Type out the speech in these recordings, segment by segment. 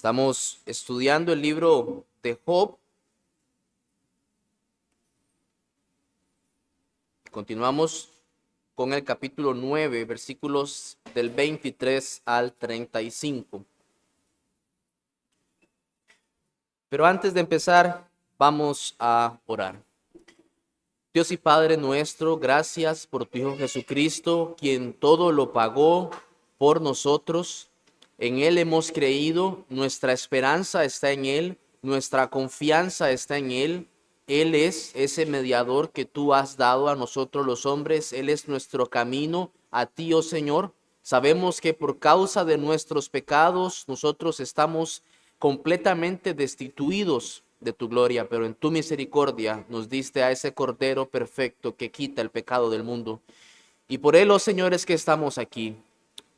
Estamos estudiando el libro de Job. Continuamos con el capítulo 9, versículos del 23 al 35. Pero antes de empezar, vamos a orar. Dios y Padre nuestro, gracias por tu Hijo Jesucristo, quien todo lo pagó por nosotros. En Él hemos creído, nuestra esperanza está en Él, nuestra confianza está en Él. Él es ese mediador que tú has dado a nosotros los hombres. Él es nuestro camino a ti, oh Señor. Sabemos que por causa de nuestros pecados nosotros estamos completamente destituidos de tu gloria, pero en tu misericordia nos diste a ese Cordero perfecto que quita el pecado del mundo. Y por Él, oh Señor, es que estamos aquí.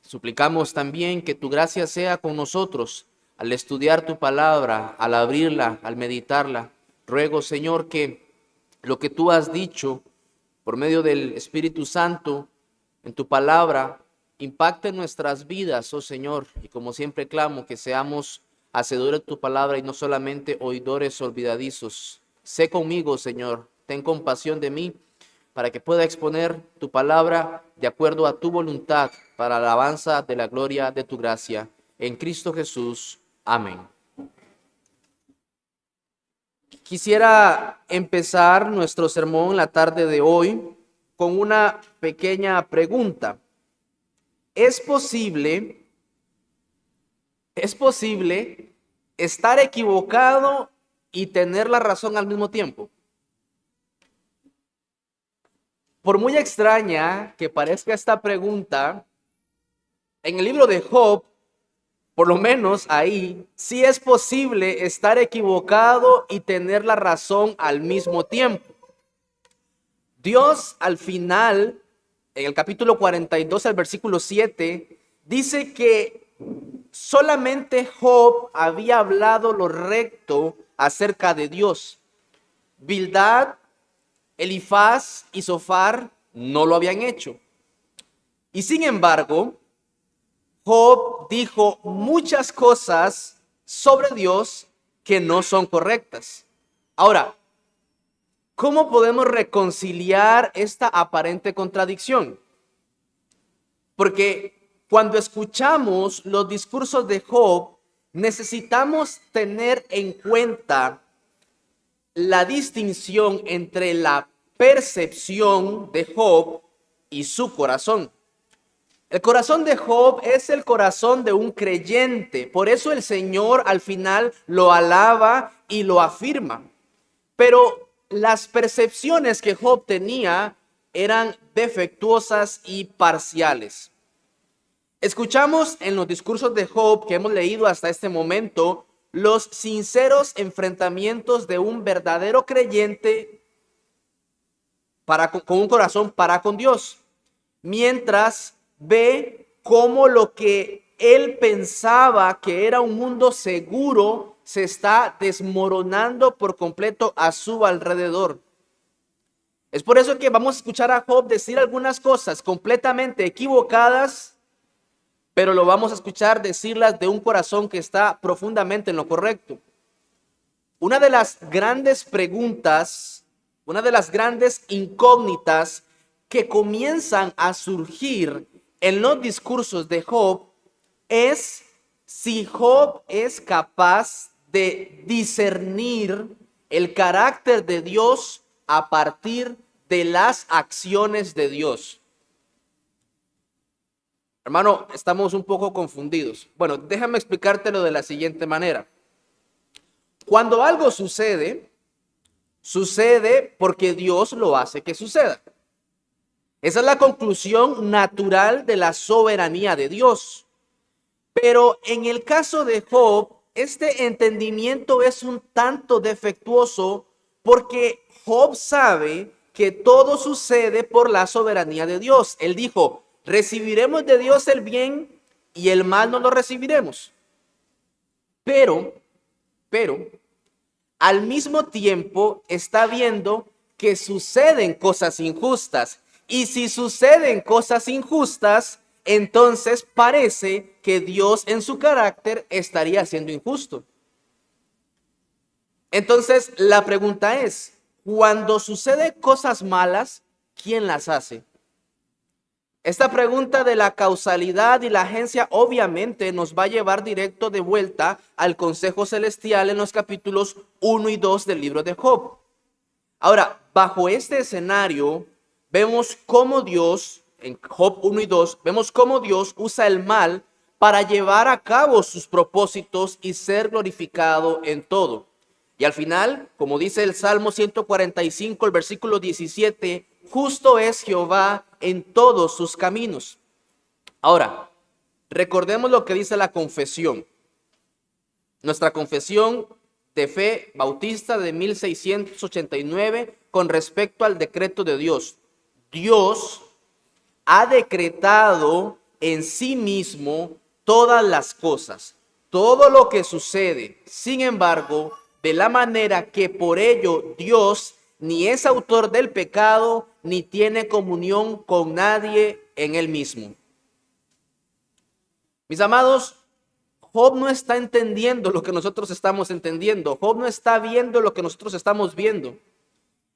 Suplicamos también que tu gracia sea con nosotros al estudiar tu palabra, al abrirla, al meditarla. Ruego, Señor, que lo que tú has dicho por medio del Espíritu Santo en tu palabra impacte nuestras vidas, oh Señor. Y como siempre clamo, que seamos hacedores de tu palabra y no solamente oidores olvidadizos. Sé conmigo, Señor. Ten compasión de mí, para que pueda exponer tu palabra de acuerdo a tu voluntad, para la alabanza de la gloria de tu gracia. En Cristo Jesús. Amén. Quisiera empezar nuestro sermón la tarde de hoy con una pequeña pregunta. ¿Es posible estar equivocado y tener la razón al mismo tiempo? Por muy extraña que parezca esta pregunta, en el libro de Job, por lo menos ahí, sí es posible estar equivocado y tener la razón al mismo tiempo. Dios al final, en el capítulo 42, al versículo 7, dice que solamente Job había hablado lo recto acerca de Dios. Bildad, Elifaz y Zofar no lo habían hecho. Y sin embargo, Job dijo muchas cosas sobre Dios que no son correctas. Ahora, ¿cómo podemos reconciliar esta aparente contradicción? Porque cuando escuchamos los discursos de Job, necesitamos tener en cuenta la distinción entre la percepción de Job y su corazón. El corazón de Job es el corazón de un creyente. Por eso el Señor al final lo alaba y lo afirma. Pero las percepciones que Job tenía eran defectuosas y parciales. Escuchamos en los discursos de Job que hemos leído hasta este momento los sinceros enfrentamientos de un verdadero creyente con un corazón para con Dios, mientras ve cómo lo que él pensaba que era un mundo seguro se está desmoronando por completo a su alrededor. Es por eso que vamos a escuchar a Job decir algunas cosas completamente equivocadas, pero lo vamos a escuchar decirlas de un corazón que está profundamente en lo correcto. Una de las grandes preguntas, una de las grandes incógnitas que comienzan a surgir en los discursos de Job es si Job es capaz de discernir el carácter de Dios a partir de las acciones de Dios. Hermano, estamos un poco confundidos. Bueno, déjame explicártelo de la siguiente manera. Cuando algo sucede, sucede porque Dios lo hace que suceda. Esa es la conclusión natural de la soberanía de Dios. Pero en el caso de Job, este entendimiento es un tanto defectuoso porque Job sabe que todo sucede por la soberanía de Dios. Él dijo: recibiremos de Dios el bien y el mal no lo recibiremos. Pero, al mismo tiempo está viendo que suceden cosas injustas. Y si suceden cosas injustas, entonces parece que Dios en su carácter estaría siendo injusto. Entonces la pregunta es, cuando suceden cosas malas, ¿quién las hace? Esta pregunta de la causalidad y la agencia obviamente nos va a llevar directo de vuelta al consejo celestial en los capítulos 1 y 2 del libro de Job. Ahora, bajo este escenario, vemos cómo Dios, en Job 1 y 2, vemos cómo Dios usa el mal para llevar a cabo sus propósitos y ser glorificado en todo. Y al final, como dice el Salmo 145, el versículo 17, justo es Jehová en todos sus caminos. Ahora, recordemos lo que dice la confesión. Nuestra confesión de fe bautista de 1689 con respecto al decreto de Dios. Dios ha decretado en sí mismo todas las cosas, todo lo que sucede. Sin embargo, de la manera que por ello Dios ni es autor del pecado, ni tiene comunión con nadie en él mismo. Mis amados, Job no está entendiendo lo que nosotros estamos entendiendo. Job no está viendo lo que nosotros estamos viendo.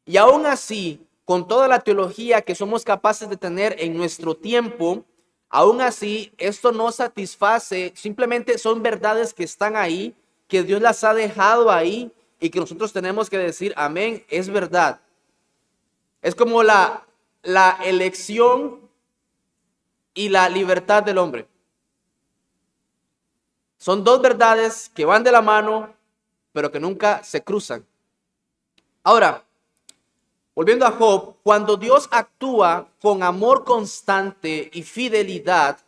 Y aún así, con toda la teología que somos capaces de tener en nuestro tiempo, aún así, esto no satisface. Simplemente son verdades que están ahí, que Dios las ha dejado ahí y que nosotros tenemos que decir, amén, es verdad. Es como la elección y la libertad del hombre. Son dos verdades que van de la mano, pero que nunca se cruzan. Ahora, volviendo a Job, cuando Dios actúa con amor constante y fidelidad,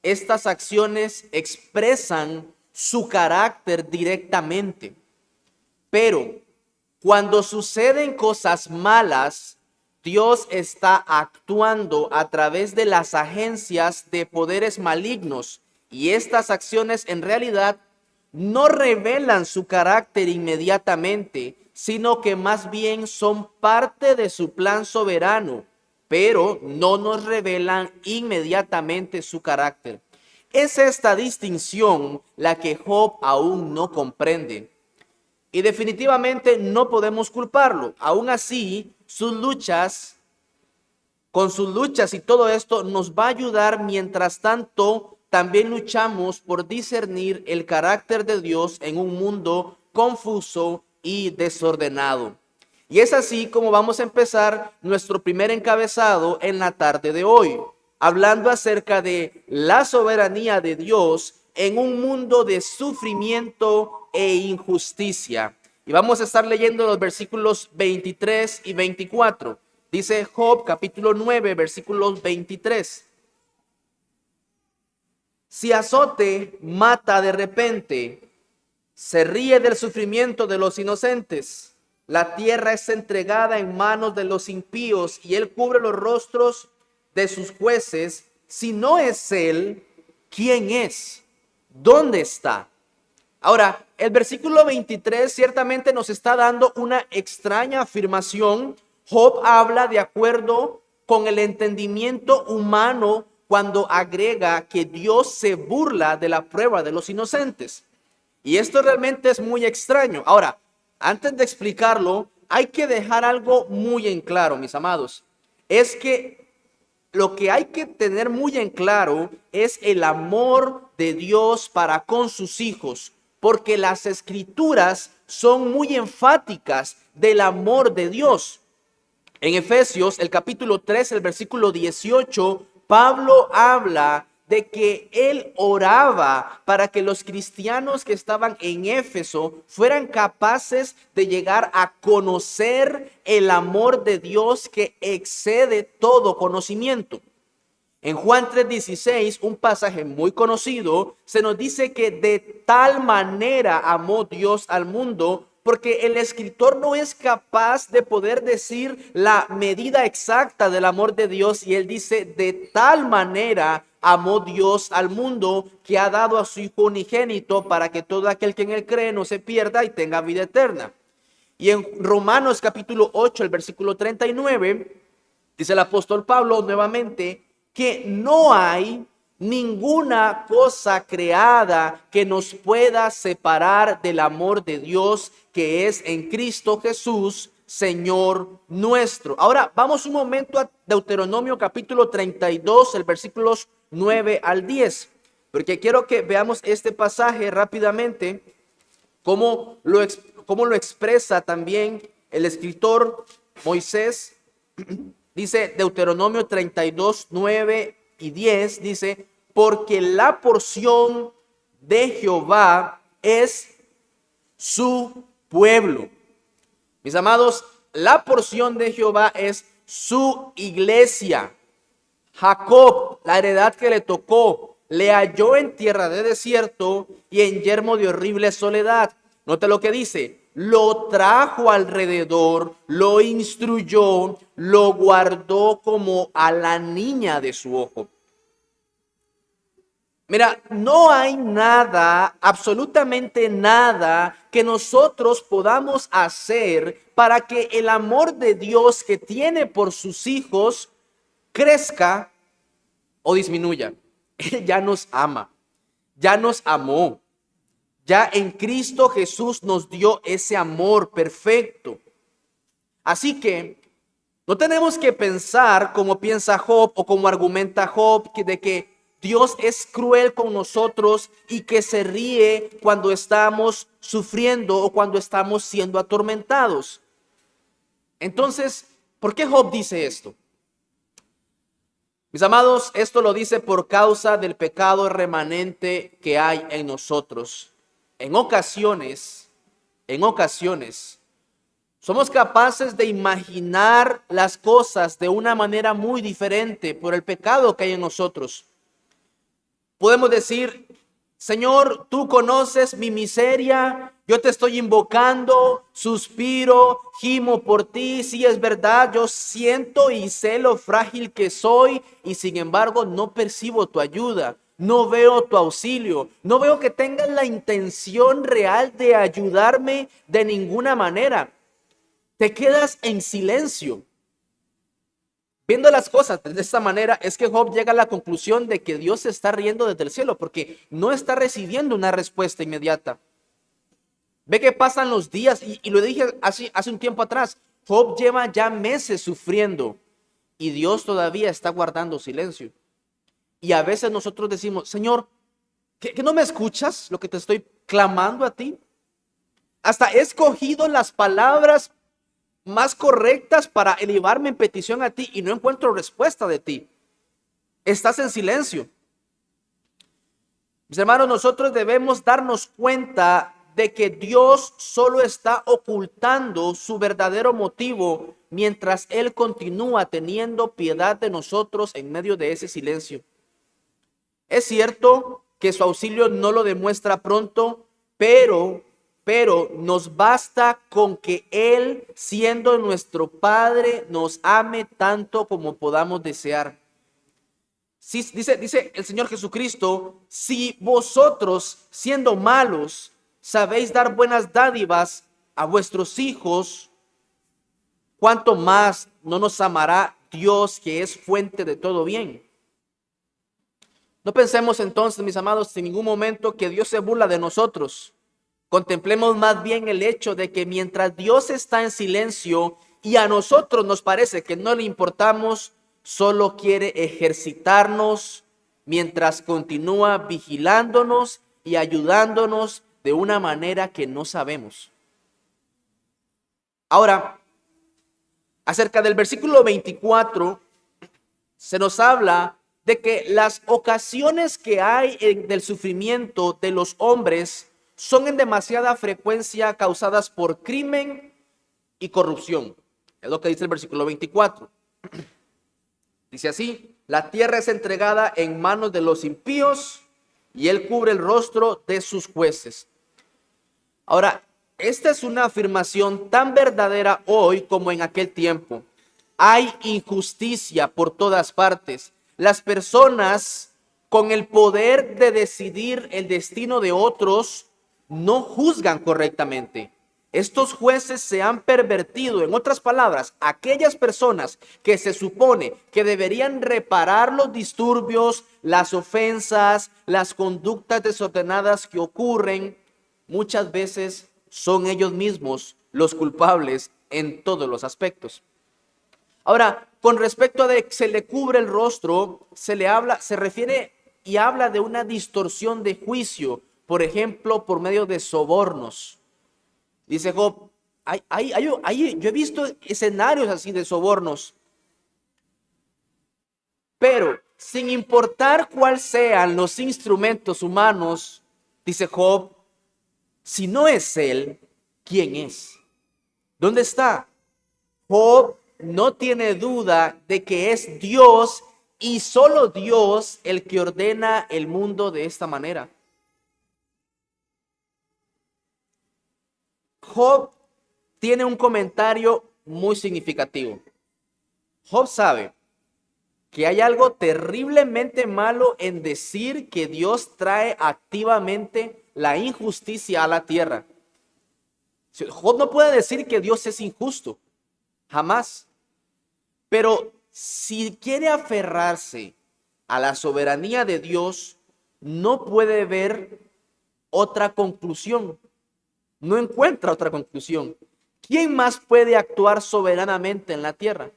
estas acciones expresan su carácter directamente. Pero cuando suceden cosas malas, Dios está actuando a través de las agencias de poderes malignos. Y estas acciones en realidad no revelan su carácter inmediatamente, sino que más bien son parte de su plan soberano, pero no nos revelan inmediatamente su carácter. Es esta distinción la que Job aún no comprende. Y definitivamente no podemos culparlo. Aún así, con sus luchas y todo esto nos va a ayudar. Mientras tanto, también luchamos por discernir el carácter de Dios en un mundo confuso y desordenado. Y es así como vamos a empezar nuestro primer encabezado en la tarde de hoy, hablando acerca de la soberanía de Dios en un mundo de sufrimiento e injusticia. Y vamos a estar leyendo los versículos 23 y 24. Dice Job capítulo 9, versículos 23. Si azote mata de repente, se ríe del sufrimiento de los inocentes. La tierra es entregada en manos de los impíos y él cubre los rostros de sus jueces. Si no es él, ¿quién es? ¿Dónde está? Ahora, el versículo 23 ciertamente nos está dando una extraña afirmación. Job habla de acuerdo con el entendimiento humano cuando agrega que Dios se burla de la prueba de los inocentes. Y esto realmente es muy extraño. Ahora, antes de explicarlo, hay que dejar algo muy en claro, mis amados. Es que lo que hay que tener muy en claro es el amor de Dios para con sus hijos, porque las escrituras son muy enfáticas del amor de Dios. En Efesios, el capítulo 3, el versículo 18, Pablo habla de que él oraba para que los cristianos que estaban en Éfeso fueran capaces de llegar a conocer el amor de Dios que excede todo conocimiento. En Juan 3:16, un pasaje muy conocido, se nos dice que de tal manera amó Dios al mundo, porque el escritor no es capaz de poder decir la medida exacta del amor de Dios, y él dice, de tal manera amó Dios al mundo que ha dado a su Hijo unigénito para que todo aquel que en él cree no se pierda y tenga vida eterna. Y en Romanos capítulo 8, el versículo 39, dice el apóstol Pablo nuevamente que no hay ninguna cosa creada que nos pueda separar del amor de Dios que es en Cristo Jesús, Señor nuestro. Ahora vamos un momento a Deuteronomio capítulo 32, el versículos 9 al 10, porque quiero que veamos este pasaje rápidamente, cómo lo expresa también el escritor Moisés. Dice Deuteronomio 32, 9 y 10, dice, porque la porción de Jehová es su pueblo. Mis amados, la porción de Jehová es su iglesia. Jacob, la heredad que le tocó, le halló en tierra de desierto y en yermo de horrible soledad. Note lo que dice, lo trajo alrededor, lo instruyó, lo guardó como a la niña de su ojo. Mira, no hay nada, absolutamente nada que nosotros podamos hacer para que el amor de Dios que tiene por sus hijos crezca o disminuya. Él ya nos ama, ya nos amó, ya en Cristo Jesús nos dio ese amor perfecto. Así que no tenemos que pensar como piensa Job o como argumenta Job, de que Dios es cruel con nosotros y que se ríe cuando estamos sufriendo o cuando estamos siendo atormentados. Entonces, ¿por qué Job dice esto? Mis amados, esto lo dice por causa del pecado remanente que hay en nosotros. En ocasiones, somos capaces de imaginar las cosas de una manera muy diferente por el pecado que hay en nosotros. Podemos decir, Señor, tú conoces mi miseria, yo te estoy invocando, suspiro, gimo por ti. Sí, es verdad, yo siento y sé lo frágil que soy y sin embargo no percibo tu ayuda, no veo tu auxilio, no veo que tengas la intención real de ayudarme de ninguna manera. Te quedas en silencio. Viendo las cosas de esta manera, es que Job llega a la conclusión de que Dios se está riendo desde el cielo porque no está recibiendo una respuesta inmediata. Ve que pasan los días y lo dije hace un tiempo atrás, Job lleva ya meses sufriendo y Dios todavía está guardando silencio. Y a veces nosotros decimos, Señor, ¿que no me escuchas lo que te estoy clamando a ti? Hasta he escogido las palabras más correctas para elevarme en petición a ti y no encuentro respuesta de ti. Estás en silencio. Mis hermanos, nosotros debemos darnos cuenta de que Dios solo está ocultando su verdadero motivo mientras Él continúa teniendo piedad de nosotros en medio de ese silencio. Es cierto que su auxilio no lo demuestra pronto, pero nos basta con que Él, siendo nuestro Padre, nos ame tanto como podamos desear. Sí, dice el Señor Jesucristo, si vosotros, siendo malos, sabéis dar buenas dádivas a vuestros hijos, ¿cuánto más no nos amará Dios, que es fuente de todo bien? No pensemos entonces, mis amados, en ningún momento que Dios se burla de nosotros. Contemplemos más bien el hecho de que mientras Dios está en silencio y a nosotros nos parece que no le importamos, solo quiere ejercitarnos mientras continúa vigilándonos y ayudándonos de una manera que no sabemos. Ahora, acerca del versículo 24, se nos habla de que las ocasiones que hay del sufrimiento de los hombres son en demasiada frecuencia causadas por crimen y corrupción. Es lo que dice el versículo 24. Dice así, la tierra es entregada en manos de los impíos y Él cubre el rostro de sus jueces. Ahora, esta es una afirmación tan verdadera hoy como en aquel tiempo. Hay injusticia por todas partes. Las personas con el poder de decidir el destino de otros no juzgan correctamente. Estos jueces se han pervertido. En otras palabras, aquellas personas que se supone que deberían reparar los disturbios, las ofensas, las conductas desordenadas que ocurren, muchas veces son ellos mismos los culpables en todos los aspectos. Ahora, con respecto a de que se le cubre el rostro, se refiere y habla de una distorsión de juicio, por ejemplo, por medio de sobornos. Dice Job, yo he visto escenarios así de sobornos, pero sin importar cuáles sean los instrumentos humanos, dice Job, si no es él, ¿quién es? ¿Dónde está? Job no tiene duda de que es Dios y solo Dios el que ordena el mundo de esta manera. Job tiene un comentario muy significativo. Job sabe que hay algo terriblemente malo en decir que Dios trae activamente la injusticia a la tierra. Job no puede decir que Dios es injusto, jamás. Pero si quiere aferrarse a la soberanía de Dios, no puede ver otra conclusión. No encuentra otra conclusión. ¿Quién más puede actuar soberanamente en la tierra?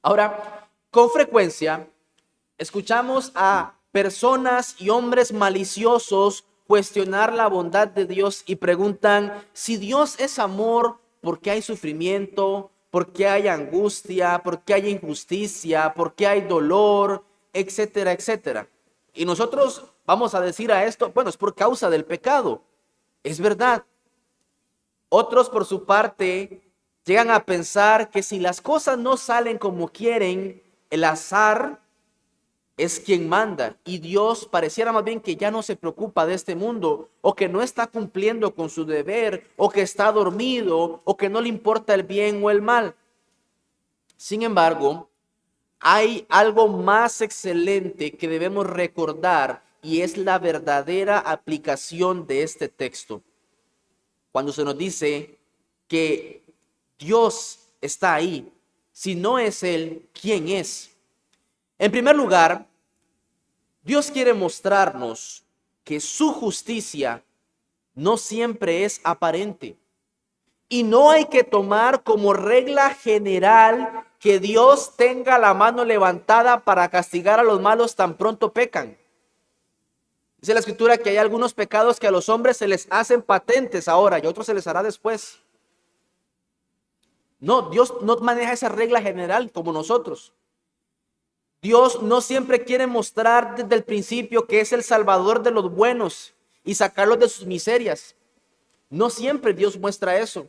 Ahora, con frecuencia escuchamos a personas y hombres maliciosos cuestionar la bondad de Dios y preguntan, si Dios es amor, ¿por qué hay sufrimiento? ¿Por qué hay angustia? ¿Por qué hay injusticia? ¿Por qué hay dolor? Etcétera, etcétera. Y nosotros vamos a decir a esto, bueno, es por causa del pecado. Es verdad. Otros, por su parte, llegan a pensar que si las cosas no salen como quieren, el azar es quien manda y Dios pareciera más bien que ya no se preocupa de este mundo, o que no está cumpliendo con su deber, o que está dormido, o que no le importa el bien o el mal. Sin embargo, hay algo más excelente que debemos recordar y es la verdadera aplicación de este texto. Cuando se nos dice que Dios está ahí, si no es Él, ¿quién es? En primer lugar, Dios quiere mostrarnos que su justicia no siempre es aparente. Y no hay que tomar como regla general que Dios tenga la mano levantada para castigar a los malos tan pronto pecan. Dice la Escritura que hay algunos pecados que a los hombres se les hacen patentes ahora y a otros se les hará después. No, Dios no maneja esa regla general como nosotros. Dios no siempre quiere mostrar desde el principio que es el salvador de los buenos y sacarlos de sus miserias. No siempre Dios muestra eso.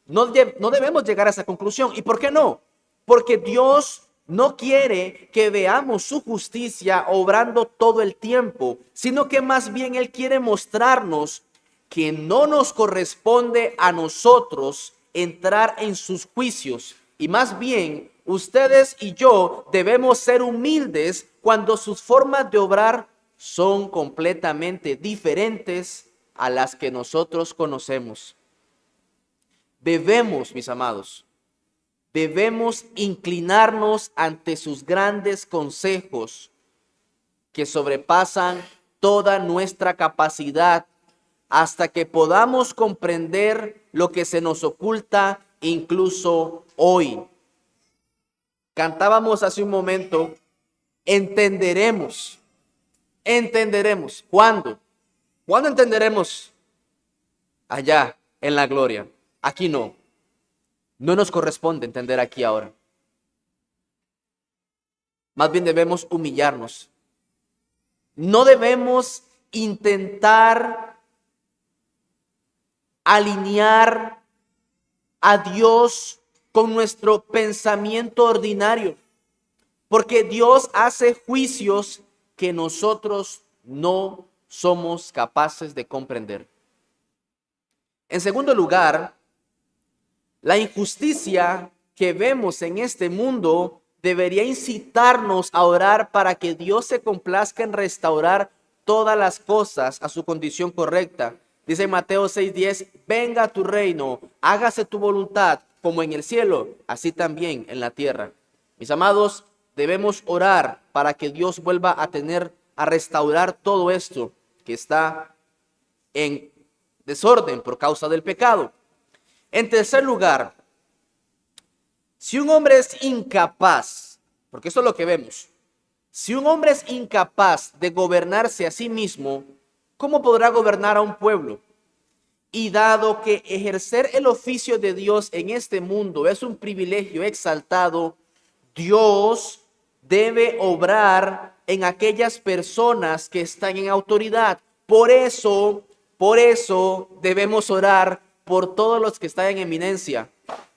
No debemos llegar a esa conclusión. ¿Y por qué no? Porque Dios no quiere que veamos su justicia obrando todo el tiempo, sino que más bien Él quiere mostrarnos que no nos corresponde a nosotros entrar en sus juicios. Y más bien, ustedes y yo debemos ser humildes cuando sus formas de obrar son completamente diferentes a las que nosotros conocemos. Debemos, mis amados, debemos inclinarnos ante sus grandes consejos que sobrepasan toda nuestra capacidad hasta que podamos comprender lo que se nos oculta incluso hoy. Cantábamos hace un momento, entenderemos. ¿Cuándo? ¿Cuándo entenderemos? Allá, en la gloria. Aquí no. No nos corresponde entender aquí ahora. Más bien debemos humillarnos. No debemos intentar alinear a Dios con nuestro pensamiento ordinario, porque Dios hace juicios que nosotros no somos capaces de comprender. En segundo lugar, la injusticia que vemos en este mundo debería incitarnos a orar para que Dios se complazca en restaurar todas las cosas a su condición correcta. Dice Mateo 6:10, venga tu reino, hágase tu voluntad, como en el cielo, así también en la tierra. Mis amados, debemos orar para que Dios vuelva a restaurar todo esto que está en desorden por causa del pecado. En tercer lugar, si un hombre es incapaz, porque esto es lo que vemos, si un hombre es incapaz de gobernarse a sí mismo, ¿cómo podrá gobernar a un pueblo? Y dado que ejercer el oficio de Dios en este mundo es un privilegio exaltado, Dios debe obrar en aquellas personas que están en autoridad. Por eso debemos orar por todos los que están en eminencia,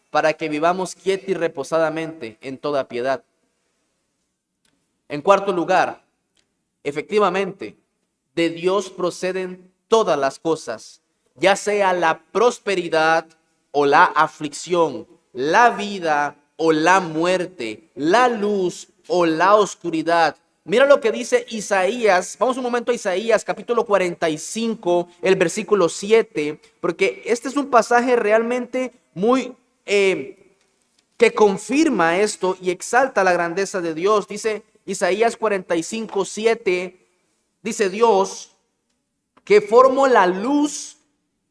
para que vivamos quieta y reposadamente en toda piedad. En cuarto lugar, efectivamente, de Dios proceden todas las cosas, ya sea la prosperidad o la aflicción, la vida o la muerte, la luz o la oscuridad. Mira lo que dice Isaías. Vamos un momento a Isaías, capítulo 45, el versículo 7, porque este es un pasaje realmente muy que confirma esto y exalta la grandeza de Dios. Dice Isaías 45, 7, dice Dios, que formo la luz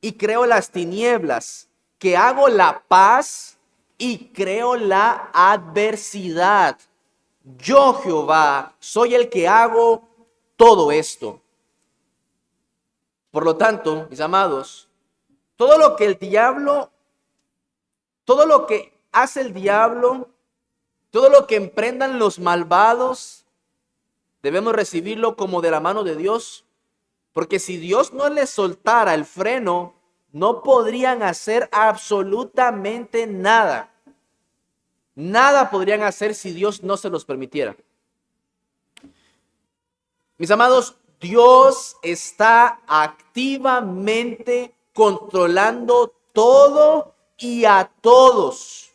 y creo las tinieblas, que hago la paz y creo la adversidad. Yo, Jehová, soy el que hago todo esto. Por lo tanto, mis amados, todo lo que hace el diablo, todo lo que emprendan los malvados, debemos recibirlo como de la mano de Dios. Porque si Dios no les soltara el freno, no podrían hacer absolutamente nada. Nada podrían hacer si Dios no se los permitiera. Mis amados, Dios está activamente controlando todo y a todos.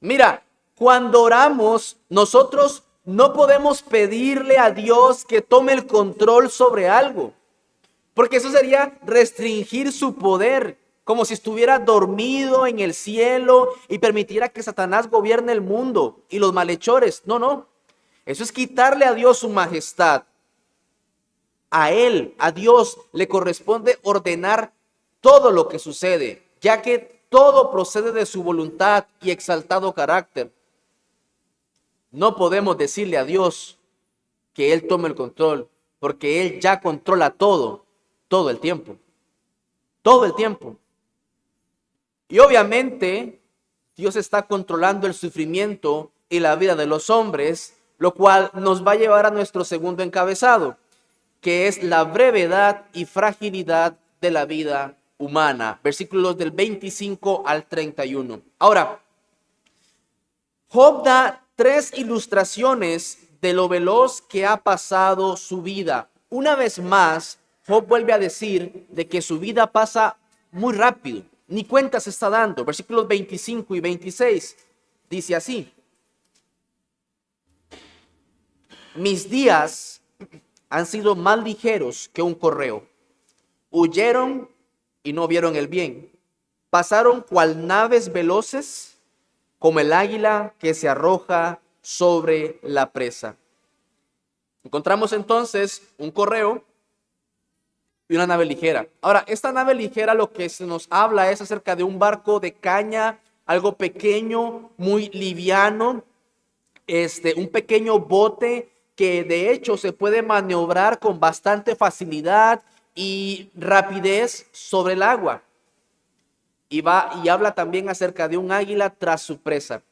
Mira, cuando oramos, nosotros no podemos pedirle a Dios que tome el control sobre algo, porque eso sería restringir su poder, como si estuviera dormido en el cielo y permitiera que Satanás gobierne el mundo y los malhechores. No, no. Eso es quitarle a Dios su majestad. A Él, a Dios, le corresponde ordenar todo lo que sucede, ya que todo procede de su voluntad y exaltado carácter. No podemos decirle a Dios que Él tome el control, porque Él ya controla todo el tiempo. Todo el tiempo. Y obviamente, Dios está controlando el sufrimiento y la vida de los hombres, lo cual nos va a llevar a nuestro segundo encabezado, que es la brevedad y fragilidad de la vida humana. Versículos del 25 al 31. Ahora, Job da 3 ilustraciones de lo veloz que ha pasado su vida. Una vez más, Job vuelve a decir de que su vida pasa muy rápido, ni cuenta se está dando. Versículos 25 y 26 dice así: mis días han sido más ligeros que un correo. Huyeron y no vieron el bien. Pasaron cual naves veloces, como el águila que se arroja sobre la presa. Encontramos entonces un correo y una nave ligera. Ahora, esta nave ligera lo que se nos habla es acerca de un barco de caña, algo pequeño, muy liviano, un pequeño bote que de hecho se puede maniobrar con bastante facilidad y rapidez sobre el agua. Y habla también acerca de un águila tras su presa.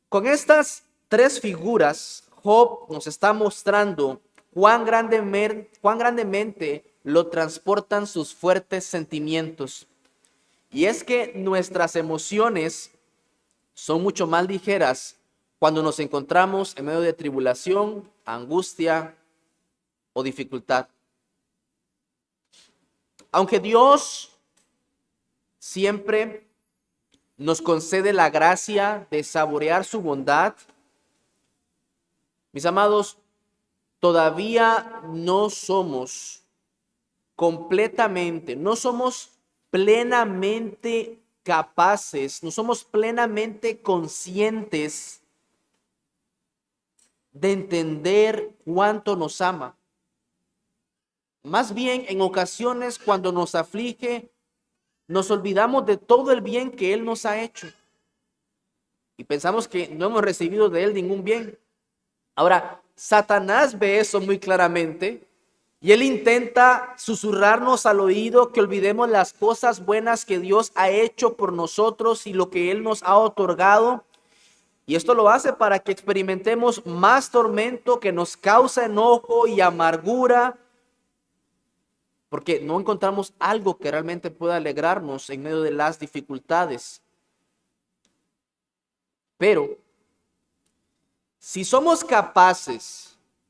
Con estas 3 figuras, Job nos está mostrando cuán grandemente lo transportan sus fuertes sentimientos. Y es que nuestras emociones son mucho más ligeras cuando nos encontramos en medio de tribulación, angustia o dificultad. Aunque Dios siempre nos concede la gracia de saborear su bondad, mis amados, todavía no somos completamente, no somos plenamente capaces, no somos plenamente conscientes de entender cuánto nos ama. Más bien, en ocasiones cuando nos aflige, nos olvidamos de todo el bien que Él nos ha hecho y pensamos que no hemos recibido de Él ningún bien. Ahora, Satanás ve eso muy claramente y él intenta susurrarnos al oído que olvidemos las cosas buenas que Dios ha hecho por nosotros y lo que Él nos ha otorgado. Y esto lo hace para que experimentemos más tormento, que nos causa enojo y amargura, porque no encontramos algo que realmente pueda alegrarnos en medio de las dificultades. Pero si somos capaces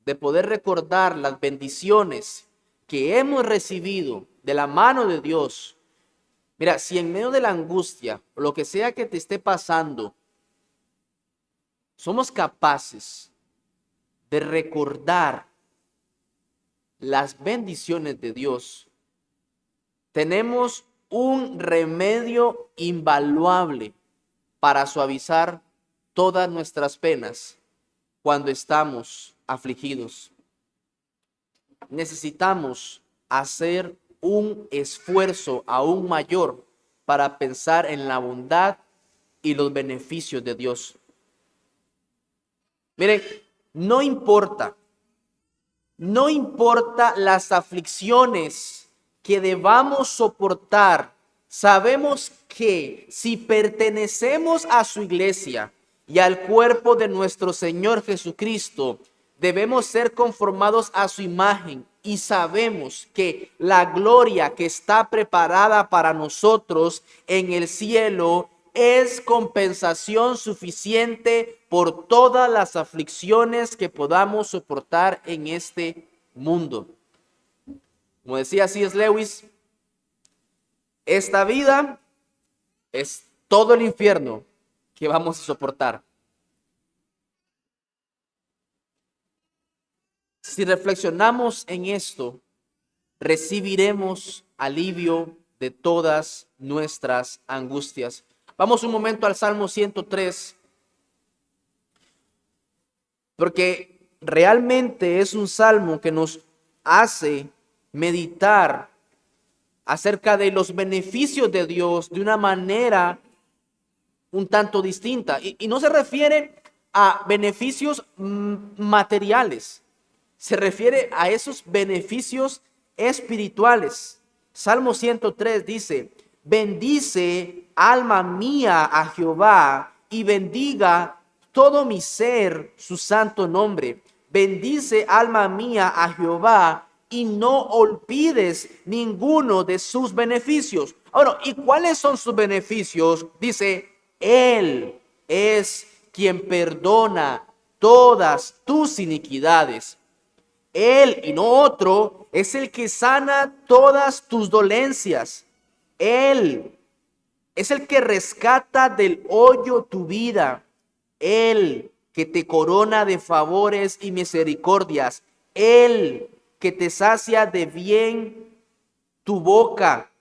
de poder recordar las bendiciones que hemos recibido de la mano de Dios, mira, si en medio de la angustia o lo que sea que te esté pasando, somos capaces de recordar las bendiciones de Dios, tenemos un remedio invaluable para suavizar todas nuestras penas cuando estamos afligidos. Necesitamos hacer un esfuerzo aún mayor para pensar en la bondad y los beneficios de Dios. Miren, no importa las aflicciones que debamos soportar. Sabemos que si pertenecemos a su iglesia y al cuerpo de nuestro Señor Jesucristo, debemos ser conformados a su imagen y sabemos que la gloria que está preparada para nosotros en el cielo es compensación suficiente por todas las aflicciones que podamos soportar en este mundo. Como decía C.S. Lewis, esta vida es todo el infierno que vamos a soportar. Si reflexionamos en esto, recibiremos alivio de todas nuestras angustias. Vamos un momento al Salmo 103, porque realmente es un salmo que nos hace meditar acerca de los beneficios de Dios de una manera un tanto distinta. Y no se refiere a beneficios materiales, se refiere a esos beneficios espirituales. Salmo 103 dice: bendice, alma mía, a Jehová, y bendiga todo mi ser su santo nombre. Bendice, alma mía, a Jehová, y no olvides ninguno de sus beneficios. Ahora, ¿y cuáles son sus beneficios? Dice: Él es quien perdona todas tus iniquidades. Él y no otro es el que sana todas tus dolencias. Él es el que rescata del hoyo tu vida. Él que te corona de favores y misericordias. Él que te sacia de bien tu boca,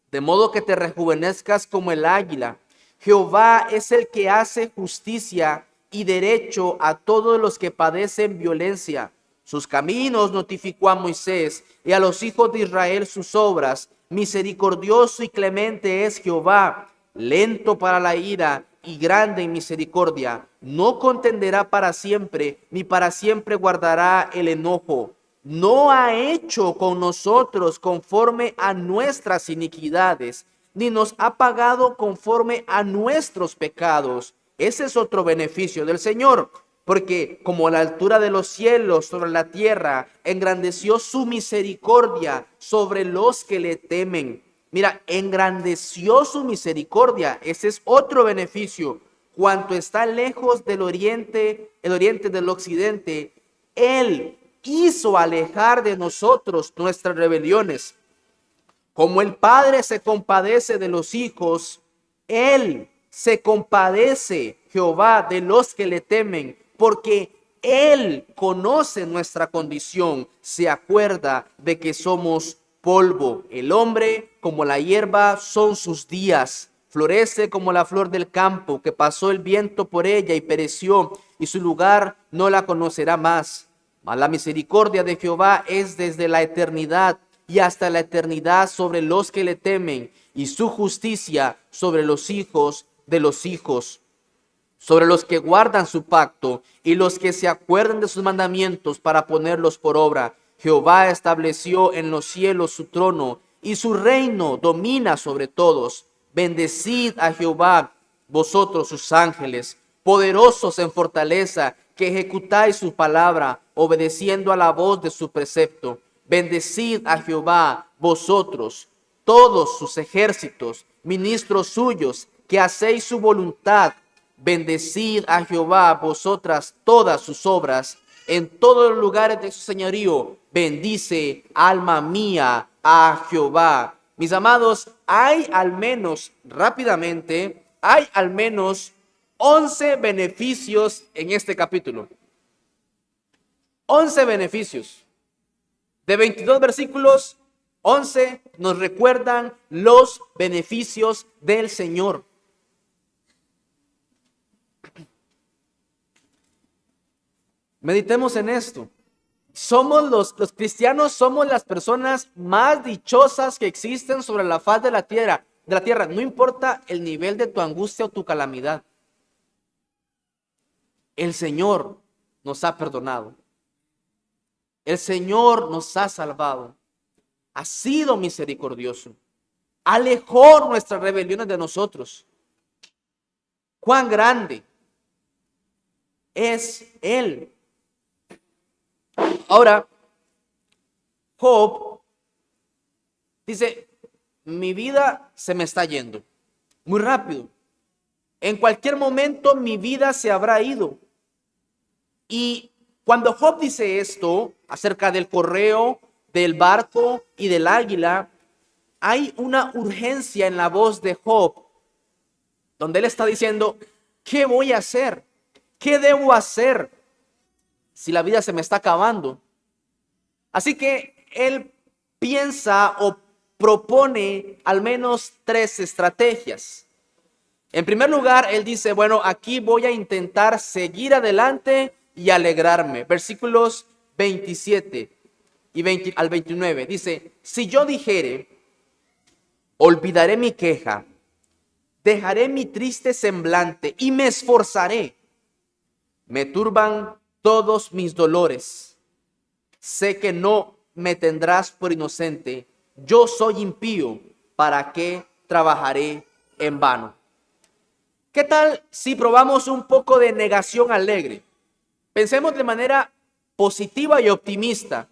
de modo que te rejuvenezcas como el águila. Jehová es el que hace justicia y derecho a todos los que padecen violencia. Sus caminos notificó a Moisés, y a los hijos de Israel sus obras. Misericordioso y clemente es Jehová, lento para la ira y grande en misericordia. No contenderá para siempre, ni para siempre guardará el enojo. No ha hecho con nosotros conforme a nuestras iniquidades, ni nos ha pagado conforme a nuestros pecados. Ese es otro beneficio del Señor, porque como la altura de los cielos sobre la tierra, engrandeció su misericordia sobre los que le temen. Mira, engrandeció su misericordia. Ese es otro beneficio. Cuanto está lejos del oriente, el oriente del occidente, Él hizo alejar de nosotros nuestras rebeliones. Como el Padre se compadece de los hijos, Él se compadece, Jehová, de los que le temen, porque Él conoce nuestra condición, se acuerda de que somos polvo. El hombre, como la hierba, son sus días. Florece como la flor del campo, que pasó el viento por ella y pereció, y su lugar no la conocerá más. Mas la misericordia de Jehová es desde la eternidad y hasta la eternidad sobre los que le temen, y su justicia sobre los hijos de los hijos, sobre los que guardan su pacto y los que se acuerdan de sus mandamientos para ponerlos por obra. Jehová estableció en los cielos su trono y su reino domina sobre todos. Bendecid a Jehová, vosotros sus ángeles, poderosos en fortaleza, que ejecutáis su palabra, obedeciendo a la voz de su precepto. Bendecid a Jehová, vosotros, todos sus ejércitos, ministros suyos, que hacéis su voluntad. Bendecid a Jehová, vosotras todas sus obras, en todos los lugares de su señorío. Bendice, alma mía, a Jehová. Mis amados, hay al menos, rápidamente, hay al menos 11 beneficios en este capítulo. 11 beneficios. De 22 versículos, 11 nos recuerdan los beneficios del Señor. Meditemos en esto. Somos los cristianos, somos las personas más dichosas que existen sobre la faz de la tierra. No importa el nivel de tu angustia o tu calamidad. El Señor nos ha perdonado. El Señor nos ha salvado. Ha sido misericordioso. Alejó nuestras rebeliones de nosotros. Cuán grande es Él. Ahora, Job dice, mi vida se me está yendo muy rápido. En cualquier momento mi vida se habrá ido. Y cuando Job dice esto acerca del correo, del barco y del águila, hay una urgencia en la voz de Job, donde él está diciendo, ¿qué voy a hacer? ¿Qué debo hacer si la vida se me está acabando? Así que él piensa o propone al menos 3 estrategias. En primer lugar, él dice, bueno, aquí voy a intentar seguir adelante y alegrarme. Versículos 27 y al 29. Dice, si yo dijere, olvidaré mi queja, dejaré mi triste semblante y me esforzaré. Me turban todos mis dolores. Sé que no me tendrás por inocente. Yo soy impío. ¿Para qué trabajaré en vano? ¿Qué tal si probamos un poco de negación alegre? Pensemos de manera positiva y optimista.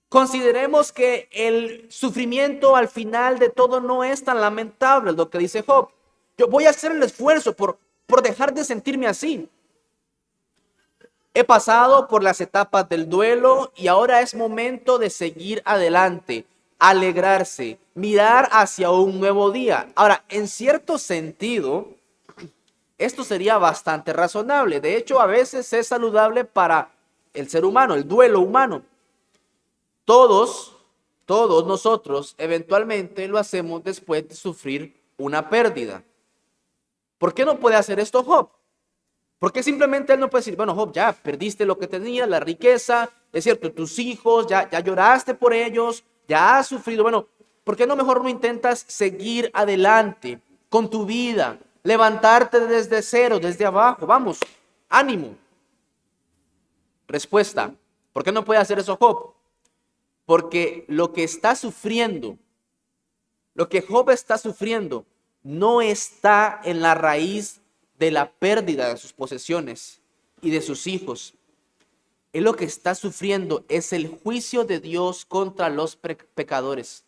Consideremos que el sufrimiento al final de todo no es tan lamentable, lo que dice Job. Yo voy a hacer el esfuerzo por dejar de sentirme así. He pasado por las etapas del duelo y ahora es momento de seguir adelante, alegrarse, mirar hacia un nuevo día. Ahora, en cierto sentido, esto sería bastante razonable. De hecho, a veces es saludable para el ser humano, el duelo humano. Todos nosotros eventualmente lo hacemos después de sufrir una pérdida. ¿Por qué no puede hacer esto Job? Porque simplemente él no puede decir, bueno, Job, ya perdiste lo que tenías, la riqueza, es cierto, tus hijos, ya lloraste por ellos, ya has sufrido. Bueno, ¿por qué no mejor no intentas seguir adelante con tu vida, levantarte desde cero, desde abajo? Vamos, ánimo. Respuesta, ¿por qué no puede hacer eso Job? Porque lo que está sufriendo, lo que Job está sufriendo, no está en la raíz de la pérdida de sus posesiones y de sus hijos. Él lo que está sufriendo es el juicio de Dios contra los pecadores.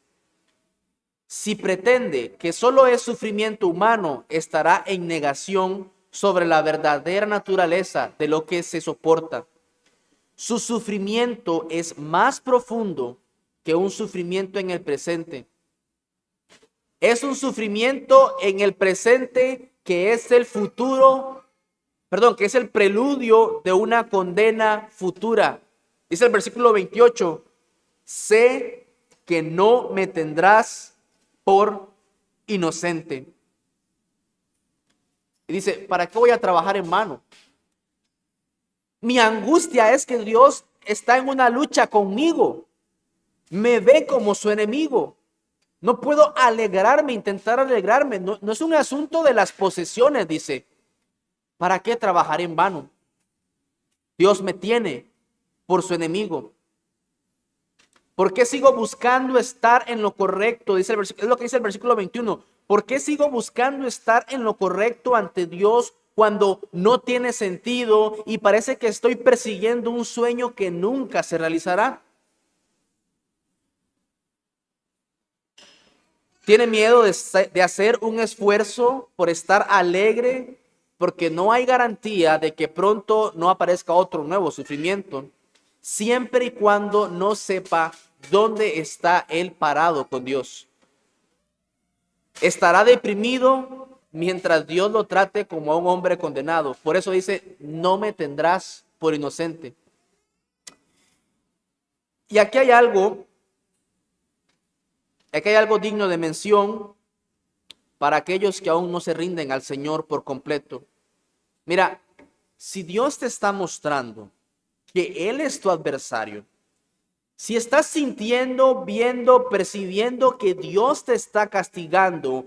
Si pretende que solo es sufrimiento humano, estará en negación sobre la verdadera naturaleza de lo que se soporta. Su sufrimiento es más profundo que un sufrimiento en el presente. Es un sufrimiento en el presente que es el que es el preludio de una condena futura. Dice el versículo 28, sé que no me tendrás por inocente. Y dice, ¿para qué voy a trabajar en vano? Mi angustia es que Dios está en una lucha conmigo. Me ve como su enemigo. No puedo alegrarme, intentar alegrarme. No es un asunto de las posesiones, dice. ¿Para qué trabajar en vano? Dios me tiene por su enemigo. ¿Por qué sigo buscando estar en lo correcto? Dice el versículo, es lo que dice el versículo 21. ¿Por qué sigo buscando estar en lo correcto ante Dios cuando no tiene sentido y parece que estoy persiguiendo un sueño que nunca se realizará? ¿Tiene miedo de hacer un esfuerzo por estar alegre? Porque no hay garantía de que pronto no aparezca otro nuevo sufrimiento, siempre y cuando no sepa dónde está él parado con Dios. Estará deprimido mientras Dios lo trate como a un hombre condenado. Por eso dice, no me tendrás por inocente. Y aquí hay algo digno de mención para aquellos que aún no se rinden al Señor por completo. Mira, si Dios te está mostrando que Él es tu adversario, si estás sintiendo, viendo, percibiendo que Dios te está castigando,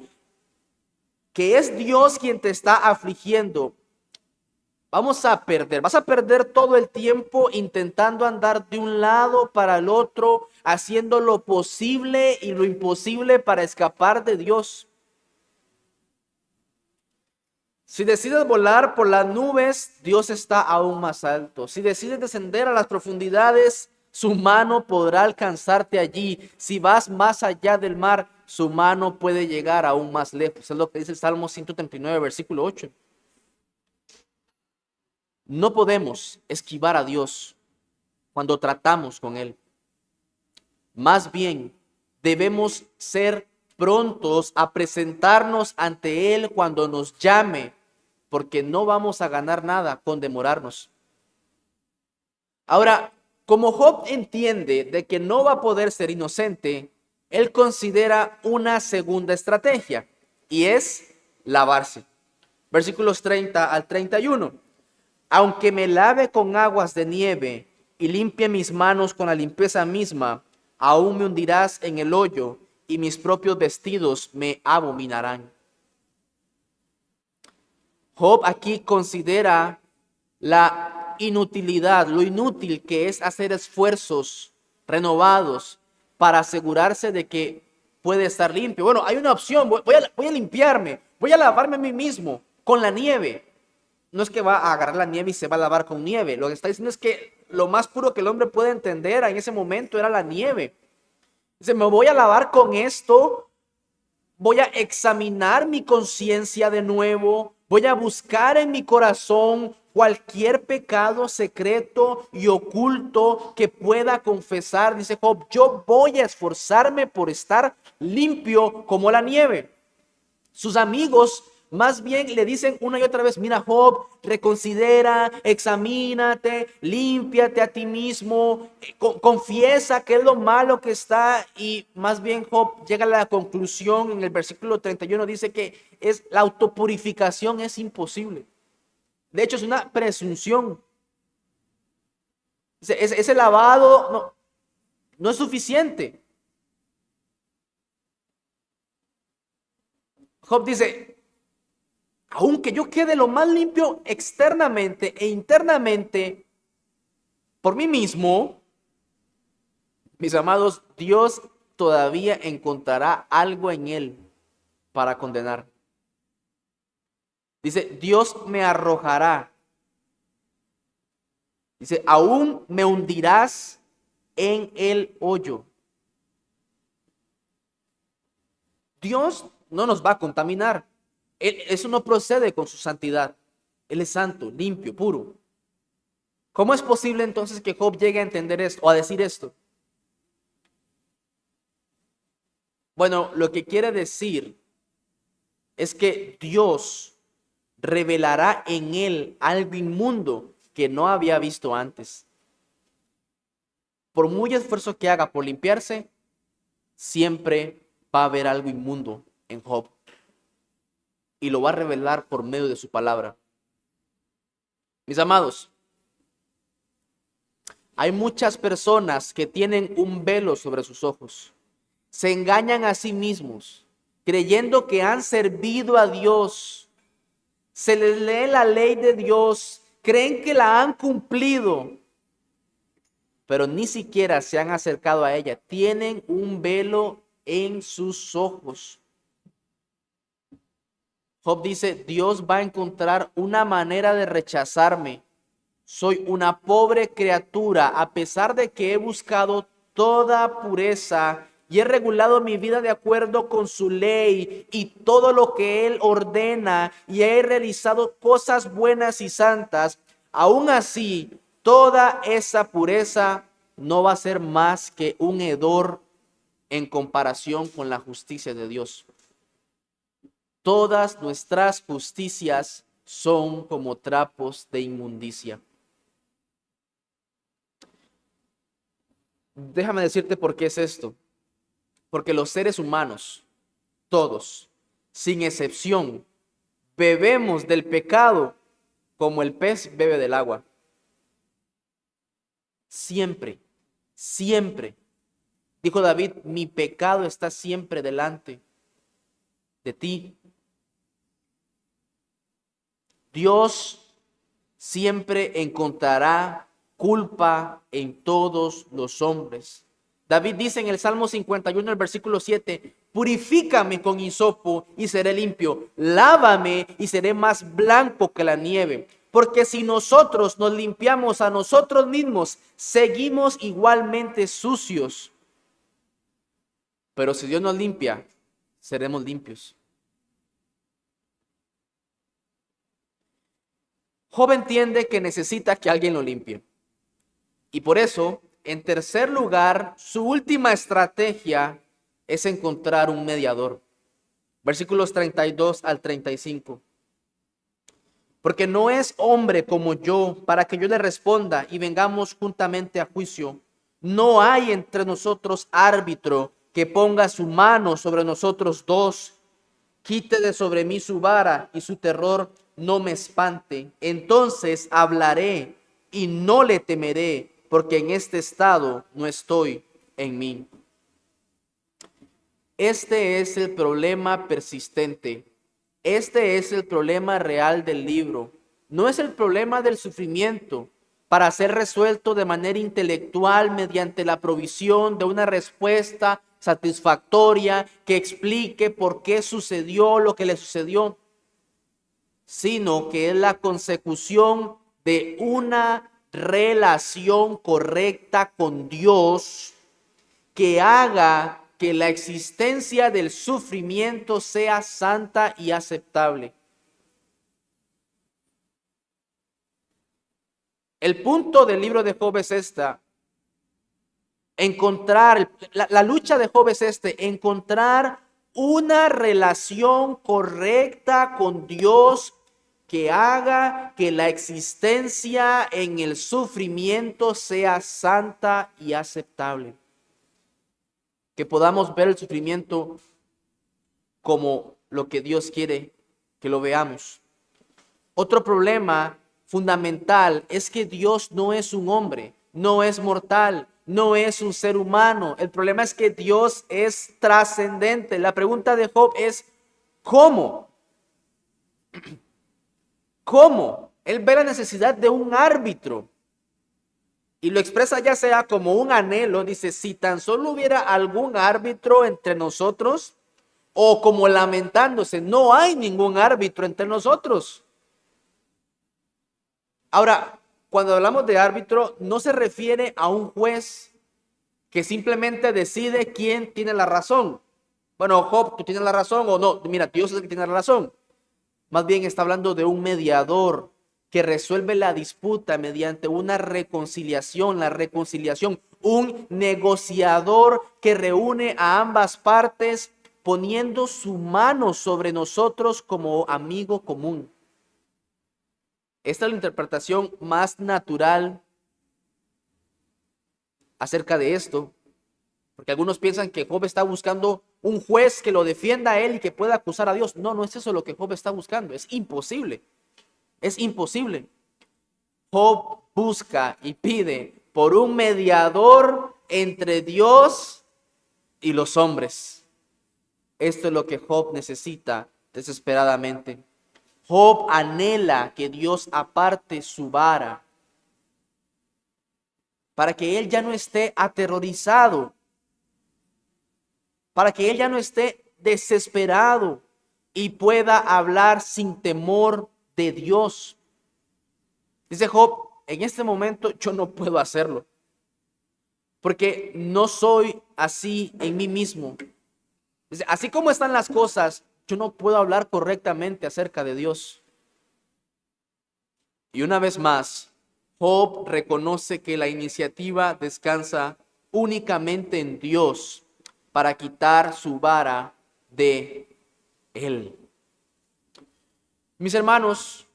que es Dios quien te está afligiendo, vas a perder todo el tiempo intentando andar de un lado para el otro, haciendo lo posible y lo imposible para escapar de Dios. Si decides volar por las nubes, Dios está aún más alto. Si decides descender a las profundidades, su mano podrá alcanzarte allí. Si vas más allá del mar, su mano puede llegar aún más lejos. Es lo que dice el Salmo 139, versículo 8. No podemos esquivar a Dios cuando tratamos con Él. Más bien, debemos ser prontos a presentarnos ante Él cuando nos llame, porque no vamos a ganar nada con demorarnos. Ahora, como Job entiende de que no va a poder ser inocente, él considera una segunda estrategia y es lavarse. Versículos 30 al 31. Aunque me lave con aguas de nieve y limpie mis manos con la limpieza misma, aún me hundirás en el hoyo y mis propios vestidos me abominarán. Job aquí considera la inutilidad, lo inútil que es hacer esfuerzos renovados para asegurarse de que puede estar limpio. Bueno, hay una opción, voy a limpiarme, voy a lavarme a mí mismo con la nieve. No es que va a agarrar la nieve y se va a lavar con nieve. Lo que está diciendo es que lo más puro que el hombre puede entender en ese momento era la nieve. Dice, me voy a lavar con esto, voy a examinar mi conciencia de nuevo, voy a buscar en mi corazón cualquier pecado secreto y oculto que pueda confesar. Dice Job, yo voy a esforzarme por estar limpio como la nieve. Sus amigos más bien le dicen una y otra vez, mira Job, reconsidera, examínate, límpiate a ti mismo, confiesa qué es lo malo que está. Y más bien Job llega a la conclusión en el versículo 31, dice que la autopurificación es imposible. De hecho es una presunción. Ese lavado no es suficiente. Job dice, aunque yo quede lo más limpio externamente e internamente por mí mismo, mis amados, Dios todavía encontrará algo en él para condenar. Dice, Dios me arrojará. Dice, aún me hundirás en el hoyo. Dios no nos va a contaminar. Eso no procede con su santidad. Él es santo, limpio, puro. ¿Cómo es posible entonces que Job llegue a entender esto o a decir esto? Bueno, lo que quiere decir es que Dios revelará en él algo inmundo que no había visto antes. Por muy esfuerzo que haga por limpiarse, siempre va a haber algo inmundo en Job. Y lo va a revelar por medio de su palabra. Mis amados, hay muchas personas que tienen un velo sobre sus ojos. Se engañan a sí mismos, creyendo que han servido a Dios. Se les lee la ley de Dios, creen que la han cumplido, pero ni siquiera se han acercado a ella. Tienen un velo en sus ojos. Job dice, Dios va a encontrar una manera de rechazarme. Soy una pobre criatura, a pesar de que he buscado toda pureza y he regulado mi vida de acuerdo con su ley y todo lo que Él ordena, y he realizado cosas buenas y santas. Aún así, toda esa pureza no va a ser más que un hedor en comparación con la justicia de Dios. Todas nuestras justicias son como trapos de inmundicia. Déjame decirte por qué es esto. Porque los seres humanos, todos, sin excepción, bebemos del pecado como el pez bebe del agua. Siempre, siempre. Dijo David, mi pecado está siempre delante de ti. Dios siempre encontrará culpa en todos los hombres. David dice en el Salmo 51, el versículo 7, purifícame con hisopo y seré limpio, lávame y seré más blanco que la nieve. Porque si nosotros nos limpiamos a nosotros mismos, seguimos igualmente sucios. Pero si Dios nos limpia, seremos limpios. Job entiende que necesita que alguien lo limpie. Y por eso, en tercer lugar, su última estrategia es encontrar un mediador. Versículos 32 al 35. Porque no es hombre como yo para que yo le responda y vengamos juntamente a juicio. No hay entre nosotros árbitro que ponga su mano sobre nosotros dos. Quite de sobre mí su vara y su terror no me espante. Entonces hablaré y no le temeré, porque en este estado no estoy en mí. Este es el problema persistente. Este es el problema real del libro. No es el problema del sufrimiento para ser resuelto de manera intelectual mediante la provisión de una respuesta satisfactoria que explique por qué sucedió lo que le sucedió, sino que es la consecución de una relación correcta con Dios que haga que la existencia del sufrimiento sea santa y aceptable. El punto del libro de Job es la lucha de Job es encontrar una relación correcta con Dios que haga que la existencia en el sufrimiento sea santa y aceptable. Que podamos ver el sufrimiento como lo que Dios quiere que lo veamos. Otro problema fundamental es que Dios no es un hombre, no es mortal, no es un ser humano. El problema es que Dios es trascendente. La pregunta de Job es, ¿cómo? ¿Cómo? Él ve la necesidad de un árbitro y lo expresa ya sea como un anhelo. Dice, si tan solo hubiera algún árbitro entre nosotros, o como lamentándose, no hay ningún árbitro entre nosotros. Ahora, cuando hablamos de árbitro, no se refiere a un juez que simplemente decide quién tiene la razón. Bueno, Job, tú tienes la razón o no. Mira, Dios es el que tiene la razón. Más bien está hablando de un mediador que resuelve la disputa mediante una reconciliación, un negociador que reúne a ambas partes poniendo su mano sobre nosotros como amigo común. Esta es la interpretación más natural acerca de esto. Porque algunos piensan que Job está buscando un juez que lo defienda a él y que pueda acusar a Dios. No, no es eso lo que Job está buscando. Es imposible. Es imposible. Job busca y pide por un mediador entre Dios y los hombres. Esto es lo que Job necesita desesperadamente. Job anhela que Dios aparte su vara para que él ya no esté aterrorizado, para que él ya no esté desesperado y pueda hablar sin temor de Dios. Dice Job, en este momento yo no puedo hacerlo, porque no soy así en mí mismo. Dice, así como están las cosas, yo no puedo hablar correctamente acerca de Dios. Y una vez más, Job reconoce que la iniciativa descansa únicamente en Dios para quitar su vara de él. Mis hermanos,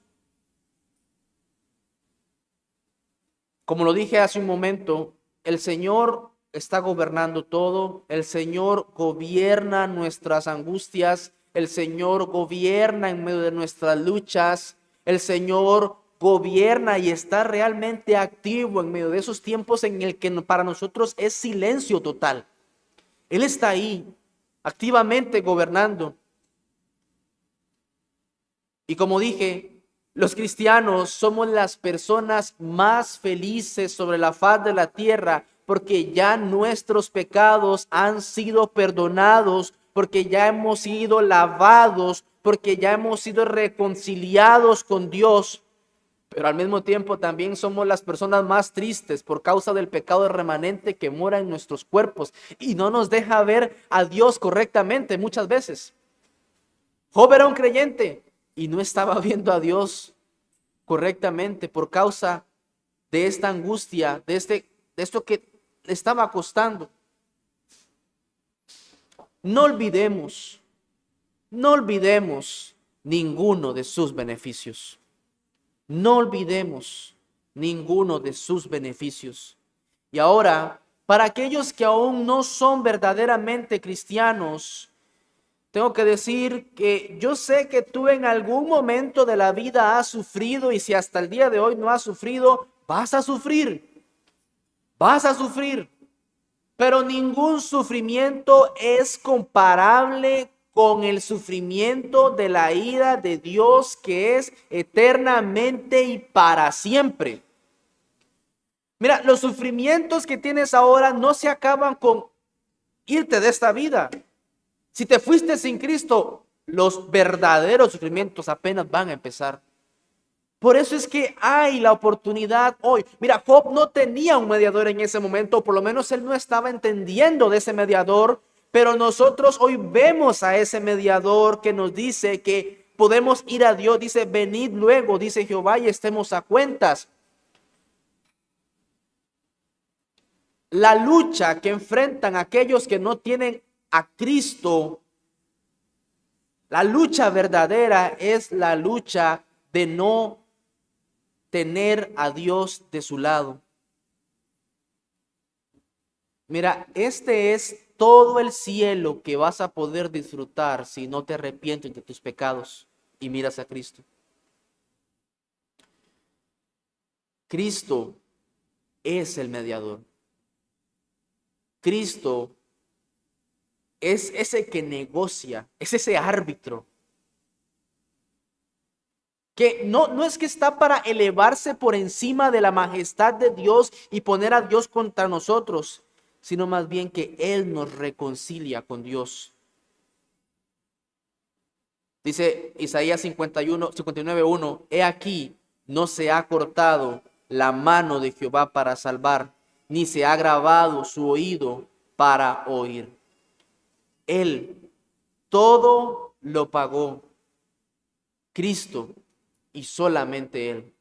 como lo dije hace un momento, el Señor está gobernando todo. El Señor gobierna nuestras angustias. El Señor gobierna en medio de nuestras luchas. El Señor gobierna y está realmente activo en medio de esos tiempos en el que para nosotros es silencio total. Él está ahí, activamente gobernando. Y como dije, los cristianos somos las personas más felices sobre la faz de la tierra porque ya nuestros pecados han sido perdonados, porque ya hemos sido lavados, porque ya hemos sido reconciliados con Dios. Pero al mismo tiempo también somos las personas más tristes por causa del pecado remanente que mora en nuestros cuerpos y no nos deja ver a Dios correctamente muchas veces. Job era un creyente y no estaba viendo a Dios correctamente por causa de esta angustia, de esto que le estaba costando. No olvidemos, no olvidemos ninguno de sus beneficios. No olvidemos ninguno de sus beneficios. Y ahora, para aquellos que aún no son verdaderamente cristianos, tengo que decir que yo sé que tú en algún momento de la vida has sufrido y si hasta el día de hoy no has sufrido, vas a sufrir. Vas a sufrir. Pero ningún sufrimiento es comparable con el sufrimiento de la ira de Dios que es eternamente y para siempre. Mira, los sufrimientos que tienes ahora no se acaban con irte de esta vida. Si te fuiste sin Cristo, los verdaderos sufrimientos apenas van a empezar. Por eso es que hay la oportunidad hoy. Mira, Job no tenía un mediador en ese momento, por lo menos él no estaba entendiendo de ese mediador, pero nosotros hoy vemos a ese mediador que nos dice que podemos ir a Dios. Dice, venid luego, dice Jehová, y estemos a cuentas. La lucha que enfrentan aquellos que no tienen a Cristo, la lucha verdadera es la lucha de no tener a Dios de su lado. Mira, este es todo el cielo que vas a poder disfrutar si no te arrepientes de tus pecados y miras a Cristo. Cristo es el mediador. Cristo es ese que negocia, es ese árbitro. Que no es que está para elevarse por encima de la majestad de Dios y poner a Dios contra nosotros, sino más bien que Él nos reconcilia con Dios. Dice Isaías 59:1, he aquí, no se ha cortado la mano de Jehová para salvar, ni se ha agravado su oído para oír. Él todo lo pagó, Cristo y solamente Él.